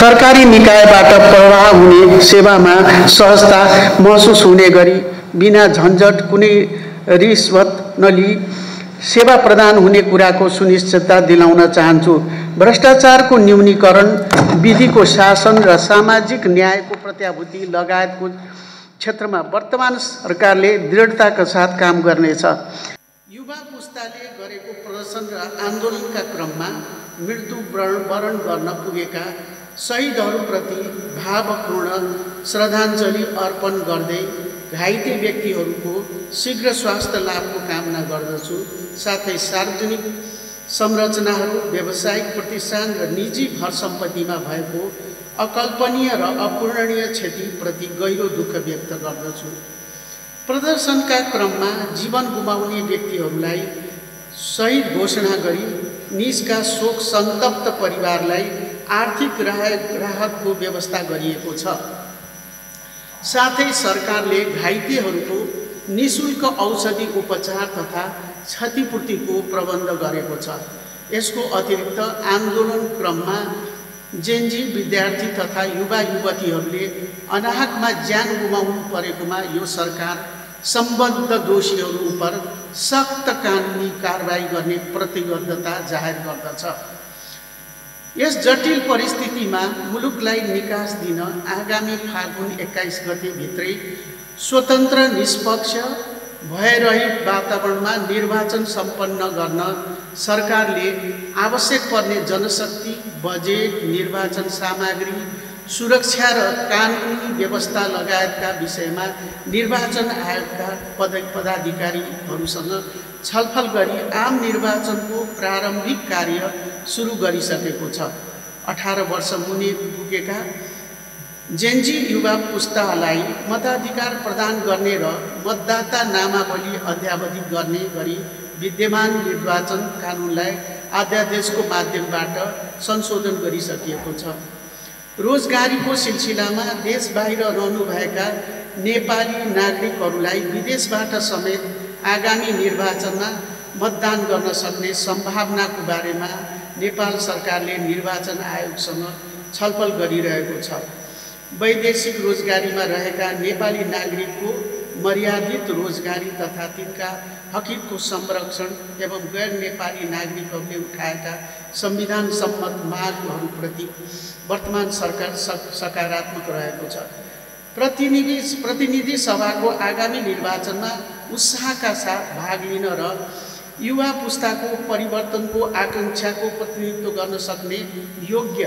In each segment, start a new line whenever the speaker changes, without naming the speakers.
सरकारी निकायबाट प्रवाह हुने सेवामा सहजता महसुस हुने गरी बिना झन्झट कुनै रिश्वत नलिई सेवा प्रदान हुने कुराको सुनिश्चितता दिलाउन चाहन्छु। भ्रष्टाचारको न्यूनीकरण, विधिको शासन र सामाजिक न्यायको प्रत्याभूति लगायतको क्षेत्रमा वर्तमान सरकारले दृढताका साथ काम गर्नेछ। युवा पुस्ताले गरेको प्रदर्शन र आन्दोलनका क्रममा मृत्यु वरण गर्न पुगेका शहीदहरूप्रति भावपूर्ण श्रद्धाञ्जली अर्पण गर्दै घाइते व्यक्तिहरूको शीघ्र स्वास्थ्य लाभको कामना गर्दछु। साथै सार्वजनिक संरचनाहरू, व्यावसायिक प्रतिष्ठान र निजी घर सम्पत्तिमा भएको अकल्पनीय र अपूरणीय क्षतिप्रति गहिरो दुःख व्यक्त गर्दछु। प्रदर्शनका क्रममा जीवन गुमाउने व्यक्तिहरूलाई शहीद घोषणा गरी निजका शोक सन्तप्त परिवारलाई आर्थिक राहतको व्यवस्था गरिएको छ। साथै सरकारले घाइतेहरूको निःशुल्क औषधि उपचार तथा क्षतिपूर्तिको प्रबन्ध गरेको छ। यसको अतिरिक्त आन्दोलन क्रममा जेनजी विद्यार्थी तथा युवा युवतीहरूले अनाहकमा ज्यान गुमाउनु परेकोमा यो सरकार सम्बद्ध दोषीहरू उप सख्त कानुनी कारबाही गर्ने प्रतिबद्धता जाहेर गर्दछ। यस जटिल परिस्थितिमा मुलुकलाई निकास दिन आगामी फागुन 21 गते भित्रै स्वतन्त्र, निष्पक्ष, भयरहित वातावरणमा निर्वाचन सम्पन्न गर्न सरकारले आवश्यक पर्ने जनशक्ति, बजेट, निर्वाचन सामग्री, सुरक्षा र कानुनी व्यवस्था लगायतका विषयमा निर्वाचन आयोगका पदाधिकारीहरूसँग छलफल गरी आम निर्वाचनको प्रारम्भिक कार्य सुरु गरिसकेको छ। 18 वर्ष मुनि पुगेका जेनजी युवा पुस्तालाई मताधिकार प्रदान गर्ने र मतदाता नामावली अद्यावधिक गर्ने गरी विद्यमान निर्वाचन कानुनलाई अध्यादेशको माध्यमबाट संशोधन गरिसकिएको छ। रोजगारीको सिलसिलामा देश बाहिर रहनुभएका नेपाली नागरिकहरूलाई विदेशबाट समेत आगामी निर्वाचनमा मतदान गर्न सक्ने सम्भावनाको बारेमा नेपाल सरकारले निर्वाचन आयोगसँग छलफल गरिरहेको छ। वैदेशिक रोजगारीमा रहेका नेपाली नागरिकको मर्यादित रोजगारी तथा तिनका हकको संरक्षण एवं गैर नेपाली नागरिकहरूले उठाएका संविधान सम्मत मागहरूप्रति वर्तमान सरकार सकारात्मक रहेको छ। प्रतिनिधि सभाको आगामी निर्वाचनमा उत्साहका साथ भाग लिन र युवा पुस्ताको परिवर्तनको आकांक्षाको प्रतिनिधित्व गर्न सक्ने योग्य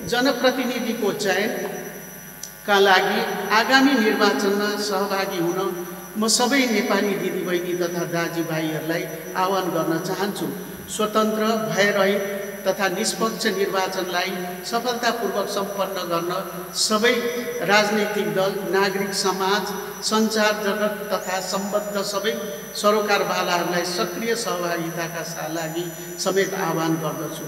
जनप्रतिनिधिको चयनका लागि आगामी निर्वाचनमा सहभागी हुन म सबै नेपाली दिदीबहिनी तथा दाजुभाइहरूलाई आह्वान गर्न चाहन्छु। स्वतन्त्र, भयरहित तथा निष्पक्ष निर्वाचनलाई सफलतापूर्वक सम्पन्न गर्न सबै राजनैतिक दल, नागरिक समाज, सञ्चार जगत तथा सम्बद्ध सबै सरोकारवालाहरूलाई सक्रिय सहभागिताका लागि समेत आह्वान गर्दछु।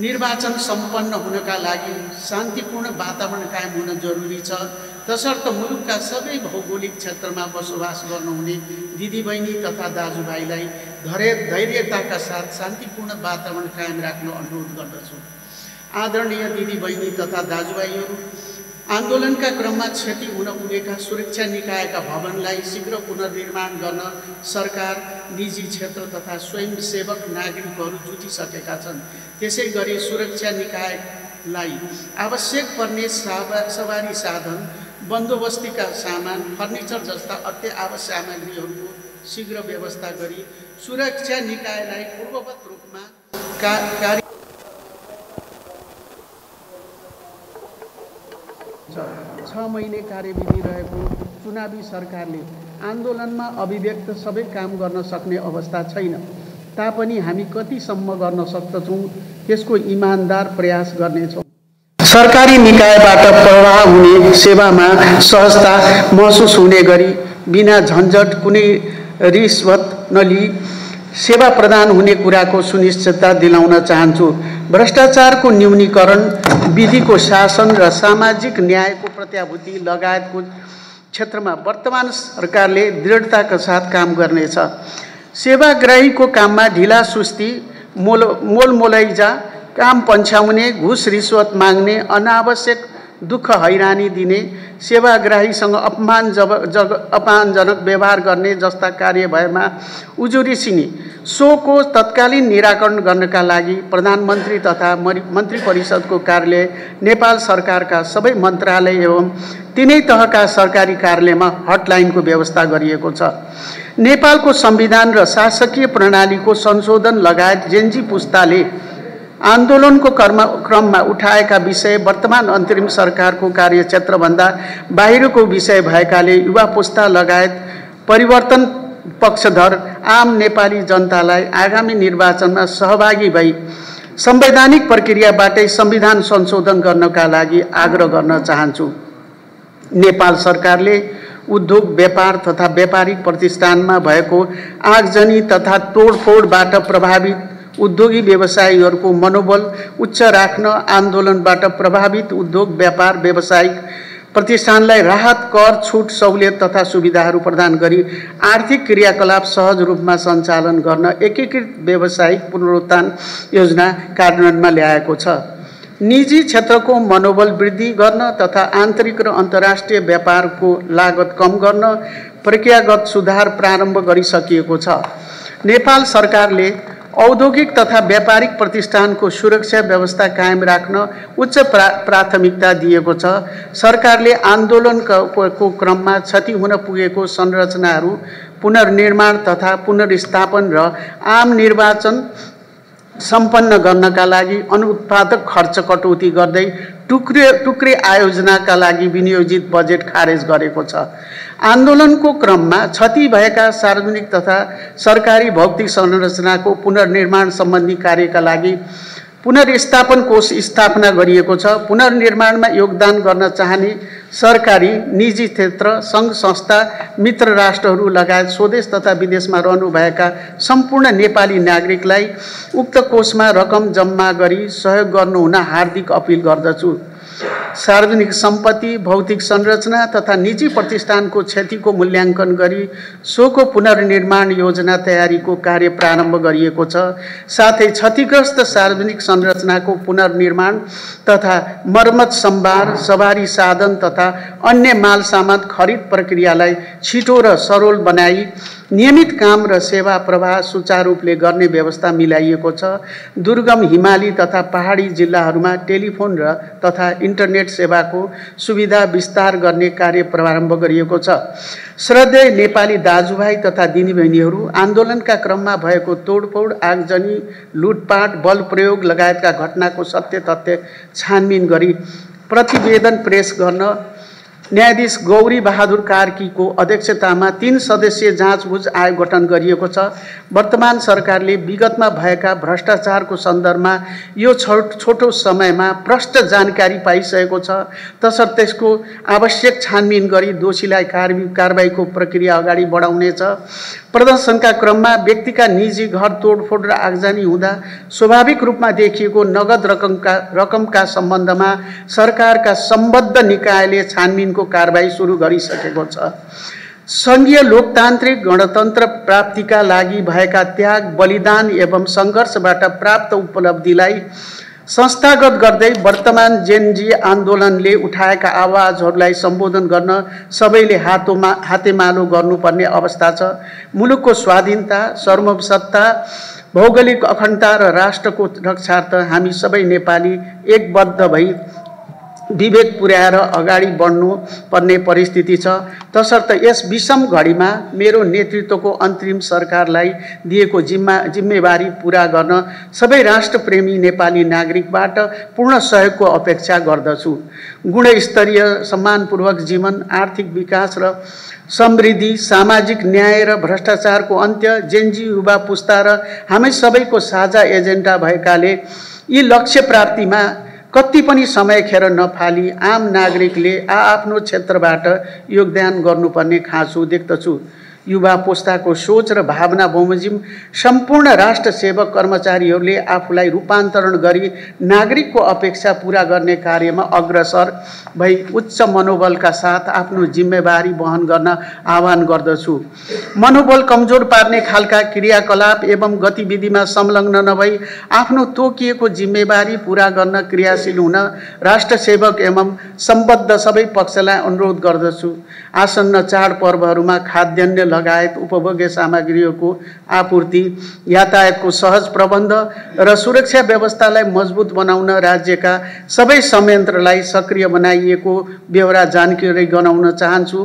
निर्वाचन सम्पन्न हुनका लागि शान्तिपूर्ण वातावरण कायम हुन जरुरी छ। तसर्थ मुलुकका सबै भौगोलिक क्षेत्रमा बसोबास गर्नुहुने दिदीबहिनी तथा दाजुभाइलाई धैर्यताका साथ शान्तिपूर्ण वातावरण कायम राख्न अनुरोध गर्दछु। आदरणीय दिदीबहिनी तथा दाजुभाइहरू, आन्दोलनका क्रममा क्षति हुन पुगेका सुरक्षा निकायका भवनलाई शीघ्र पुनर्निर्माण गर्न सरकार, निजी क्षेत्र तथा स्वयंसेवक नागरिकहरू जुटिसकेका छन्। त्यसै गरी सुरक्षा निकायलाई आवश्यक पर्ने सवारी साधन, बन्दोबस्तीका सामान, फर्निचर जस्ता अत्य आवश्यक सामग्रीहरूको शीघ्र व्यवस्था गरी सुरक्षा निकायलाई पूर्ववत रूपमा कार्य 6 महिने कार्यविधि रहेको चुनावी सरकारले आन्दोलनमा अभिव्यक्त सबै काम गर्न सक्ने अवस्था छैन। तापनि हामी कतिसम्म गर्न सक्दछौँ त्यसको इमानदार प्रयास गर्नेछौँ। सरकारी निकायबाट प्रवाह हुने सेवामा सहजता महसुस हुने गरी बिना झन्झट कुनै रिश्वत नलिई सेवा प्रदान हुने कुराको सुनिश्चितता दिलाउन चाहन्छु। भ्रष्टाचारको न्यूनीकरण, विधिको शासन र सामाजिक न्यायको प्रत्याभूति लगायतको क्षेत्रमा वर्तमान सरकारले दृढताका साथ काम गर्नेछ। सेवाग्राहीको काममा ढिला सुस्ती, मोलमोलैजा काम पन्छाउने, घुस रिश्वत माग्ने, अनावश्यक दुःख हैरानी दिने, सेवाग्राहीसँग अपमानजनक व्यवहार गर्ने जस्ता कार्य भएमा उजुरिसिने सोको तत्कालीन निराकरण गर्नका लागि प्रधानमन्त्री तथा मन्त्री परिषदको कार्यालय, नेपाल सरकारका सबै मन्त्रालय एवं तिनै तहका सरकारी कार्यालयमा हटलाइनको व्यवस्था गरिएको छ। नेपालको संविधान र शासकीय प्रणालीको संशोधन लगायत जेनजी पुस्ताले आन्दोलनको क्रममा उठाएका विषय वर्तमान अन्तरिम सरकारको कार्यक्षेत्रभन्दा बाहिरको विषय भएकाले युवा पुस्ता लगायत परिवर्तन पक्षधर आम नेपाली जनतालाई आगामी निर्वाचनमा सहभागी भई संवैधानिक प्रक्रियाबाटै संविधान संशोधन गर्नका लागि आग्रह गर्न चाहन्छु। नेपाल सरकारले उद्योग, व्यापार तथा व्यापारिक प्रतिष्ठानमा भएको आगजनी तथा तोडफोडबाट प्रभावित उद्योगी व्यवसायीहरूको मनोबल उच्च राख्न आन्दोलनबाट प्रभावित उद्योग, व्यापार, व्यावसायिक प्रतिष्ठानलाई राहत, कर, छुट, सहुलियत तथा सुविधाहरू प्रदान गरी आर्थिक क्रियाकलाप सहज रूपमा सञ्चालन गर्न एकीकृत व्यावसायिक पुनरुत्थान योजना कार्यान्वयनमा ल्याएको छ। निजी क्षेत्रको मनोबल वृद्धि गर्न तथा आन्तरिक र अन्तर्राष्ट्रिय व्यापारको लागत कम गर्न प्रक्रियागत सुधार प्रारम्भ गरिसकिएको छ। नेपाल सरकारले औद्योगिक तथा व्यापारिक प्रतिष्ठानको सुरक्षा व्यवस्था कायम राख्न उच्च प्राथमिकता दिएको छ। सरकारले आन्दोलनको क्रममा क्षति हुन पुगेको संरचनाहरू पुनर्निर्माण तथा पुनर्स्थापन र आम निर्वाचन सम्पन्न गर्नका लागि अनुत्पादक खर्च कटौती गर्दै टुक्रे आयोजनाका लागि विनियोजित बजेट खारेज गरेको छ। आन्दोलनको क्रममा क्षति भएका सार्वजनिक तथा सरकारी भौतिक संरचनाको पुनर्निर्माण सम्बन्धी कार्यका लागि पुनर्स्थापन कोष स्थापना गरिएको छ। पुनर्निर्माणमा योगदान गर्न चाहने सरकारी, निजी क्षेत्र, सङ्घ संस्था, मित्र राष्ट्रहरू लगायत स्वदेश तथा विदेशमा रहनुभएका सम्पूर्ण नेपाली नागरिकलाई उक्त कोषमा रकम जम्मा गरी सहयोग गर्नुहुन हार्दिक अपिल गर्दछु। सार्वजनिक सम्पत्ति, भौतिक संरचना तथा निजी प्रतिष्ठानको क्षतिको मूल्याङ्कन गरी सोको पुनर्निर्माण योजना तयारीको कार्य प्रारम्भ गरिएको छ। साथै क्षतिग्रस्त सार्वजनिक संरचनाको पुनर्निर्माण तथा मर्मत, सम्भार, सवारी साधन तथा अन्य माल सामान खरिद प्रक्रियालाई छिटो र सरल बनाई नियमित काम र सेवा प्रवाह सुचारू रूपले गर्ने व्यवस्था मिलाइएको छ। दुर्गम, हिमाली तथा पहाडी जिल्लाहरूमा टेलिफोन र तथा इन्टरनेट सेवाको सुविधा विस्तार गर्ने कार्य प्रारम्भ गरिएको छ। श्रद्धेय नेपाली दाजुभाइ तथा दिदीबहिनीहरू, आन्दोलनका क्रममा भएको तोडफोड, आगजनी, लुटपाट, बल प्रयोग लगायतका घटनाको सत्य तथ्य छानबिन गरी प्रतिवेदन पेश गर्न न्यायाधीश गौरी बहादुर कार्कीको अध्यक्षतामा 3 सदस्यीय जाँचबुझ आयोग गठन गरिएको छ। वर्तमान सरकारले विगतमा भएका भ्रष्टाचारको सन्दर्भमा यो छोटो समयमा प्रष्ट जानकारी पाइसकेको छ। तसर्थ त्यसको आवश्यक छानबिन गरी दोषीलाई कारबाहीको प्रक्रिया अगाडि बढाउनेछ। प्रदर्शनका क्रममा व्यक्तिका निजी घर तोडफोड र आगजनी हुँदा स्वाभाविक रूपमा देखिएको नगद रकमका सम्बन्धमा सरकारका सम्बद्ध निकायले छानबिनको कारबाही सुरु गरिसकेको छ। सङ्घीय लोकतान्त्रिक गणतन्त्र प्राप्तिका लागि भएका त्याग, बलिदान एवं सङ्घर्षबाट प्राप्त उपलब्धिलाई संस्थागत गर्दै वर्तमान जेनजी आन्दोलनले उठाएका आवाजहरूलाई सम्बोधन गर्न सबैले हातेमालो गर्नुपर्ने अवस्था छ। मुलुकको स्वाधीनता, सार्वभौमसत्ता, भौगोलिक अखण्डता र राष्ट्रको रक्षार्थ हामी सबै नेपाली एकबद्ध भई विवेक पुर्याएर अगाडि बढ्नु पर्ने परिस्थिति छ। तसर्थ यस विषम घडीमा मेरो नेतृत्वको अन्तरिम सरकारलाई दिएको जिम्मेवारी पूरा गर्न सबै राष्ट्रप्रेमी नेपाली नागरिकबाट पूर्ण सहयोगको अपेक्षा गर्दछु। गुणस्तरीय, सम्मानपूर्वक जीवन, आर्थिक विकास र समृद्धि, सामाजिक न्याय र भ्रष्टाचारको अन्त्य जेनजी युवा पुस्ता र हामी सबैको साझा एजेन्डा भएकाले यी लक्ष्य प्राप्तिमा कति पनि समय खेर नफाली आम नागरिकले आफ्नो क्षेत्रबाट योगदान गर्नुपर्ने खाँचो देख्दछु। युवा पुस्ताको सोच र भावना बमोजिम सम्पूर्ण राष्ट्र सेवक कर्मचारीहरूले आफूलाई रूपान्तरण गरी नागरिकको अपेक्षा पूरा गर्ने कार्यमा अग्रसर भई उच्च मनोबलका साथ आफ्नो जिम्मेवारी वहन गर्न आह्वान गर्दछु। मनोबल कमजोर पार्ने खालका क्रियाकलाप एवं गतिविधिमा संलग्न नभई आफ्नो तोकिएको जिम्मेवारी पूरा गर्न क्रियाशील हुन राष्ट्र सेवक एवं सम्बद्ध सबै पक्षलाई अनुरोध गर्दछु। आसन्न चाडपर्वहरूमा खाद्यान्न लगायत उपभोग्य सामग्रीहरूको आपूर्ति, यातायातको सहज प्रबन्ध र सुरक्षा व्यवस्थालाई मजबुत बनाउन राज्यका सबै संयन्त्रलाई सक्रिय बनाइएको बेहोरा जानकारी गराउन चाहन्छु।